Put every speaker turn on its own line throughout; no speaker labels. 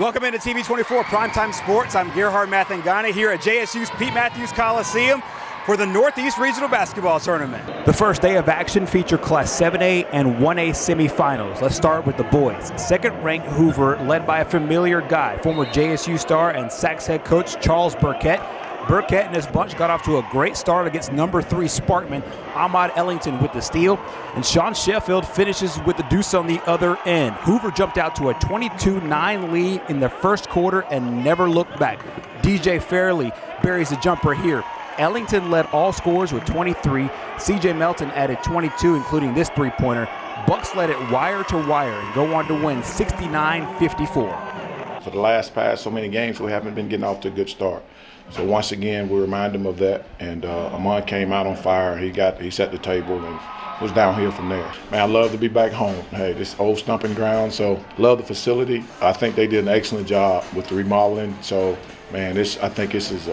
Welcome into TV24 Primetime Sports. I'm Gerhard Mathangana here at JSU's Pete Matthews Coliseum for the Northeast Regional Basketball Tournament. The first day of action featured Class 7A and 1A semifinals. Let's start with the boys. Second-ranked Hoover, led by a familiar guy, former JSU star and Sacs head coach Charles Burkett. Burkett and his bunch got off to a great start against number 3 Sparkman Ahmad Ellington with the steal, and Sean Sheffield finishes with the deuce on the other end. Hoover jumped out to a 22-9 lead in the first quarter and never looked back. DJ Fairley buries the jumper here. Ellington led all scorers with 23. CJ Melton added 22, including this three-pointer. Bucks led it wire to wire and go on to win 69-54.
For the last past so many games, we haven't been getting off to a good start. So once again, we remind him of that. And Amon came out on fire. He set the table and was downhill from there. Man, I love to be back home. Hey, this old stomping ground, so love the facility. I think they did an excellent job with the remodeling. So, man, I think this is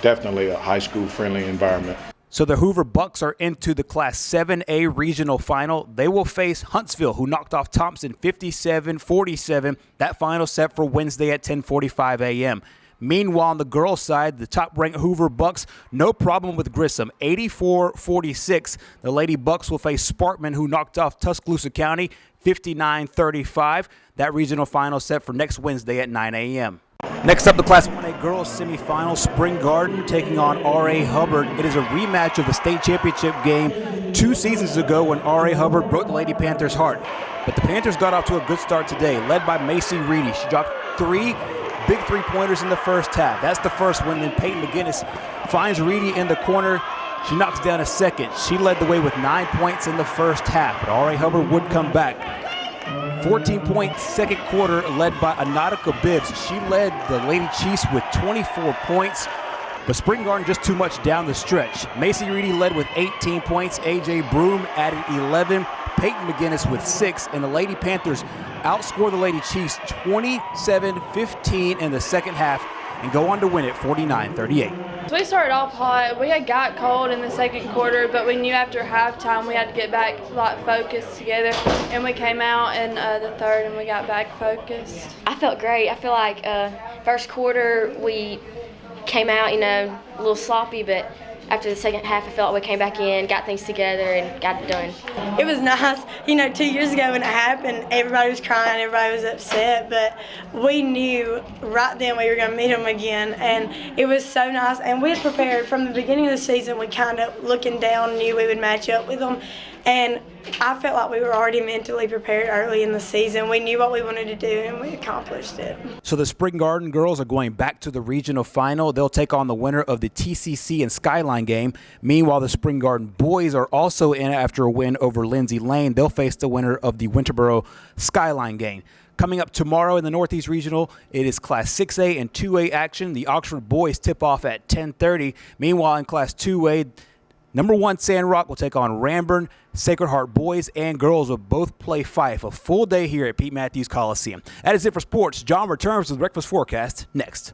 definitely a high school friendly environment.
So the Hoover Bucks are into the Class 7A regional final. They will face Huntsville, who knocked off Thompson 57-47. That final set for Wednesday at 10:45 a.m. Meanwhile, on the girls' side, the top-ranked Hoover Bucks, no problem with Grissom, 84-46. The Lady Bucks will face Sparkman, who knocked off Tuscaloosa County 59-35. That regional final set for next Wednesday at 9 a.m. Next up, the Class 1A girls semifinal, Spring Garden taking on R.A. Hubbard. It is a rematch of the state championship game 2 seasons ago when R.A. Hubbard broke the Lady Panthers' heart. But the Panthers got off to a good start today, led by Macy Reedy. She dropped 3 big three-pointers in the first half. That's the first one. Then Peyton McGinnis finds Reedy in the corner. She knocks down a second. She led the way with 9 points in the first half, but R.A. Hubbard would come back. 14-point second quarter led by Anadika Bibbs. She led the Lady Chiefs with 24 points, but Spring Garden just too much down the stretch. Macy Reedy led with 18 points. A.J. Broom added 11. Peyton McGinnis with 6, and the Lady Panthers outscore the Lady Chiefs 27-15 in the second half and go on to win it 49-38.
So we started off hot. We had got cold in the second quarter, but we knew after halftime we had to get back focused together, and we came out in the third and we got back focused.
I felt great. I feel like first quarter we came out, a little sloppy, but after the second half, I felt like we came back in, got things together, and got it done.
It was nice. 2 years ago when it happened, everybody was crying, everybody was upset, but we knew right then we were going to meet them again, and it was so nice. And we had prepared from the beginning of the season. We kind of, looking down, knew we would match up with them, and I felt like we were already mentally prepared early in the season. We knew what we wanted to do, and we accomplished it.
So the Spring Garden girls are going back to the regional final. They'll take on the winner of the TCC and Skyline game. Meanwhile, the Spring Garden boys are also in after a win over Lindsay Lane. They'll face the winner of the Winterboro Skyline game. Coming up tomorrow in the Northeast Regional, it is Class 6A and 2A action. The Oxford boys tip off at 10:30. Meanwhile, in Class 2A, number 1 Sandrock will take on Ranburne. Sacred Heart boys and girls will both play Fife. A full day here at Pete Matthews Coliseum. That is it for sports. John returns with the breakfast forecast next.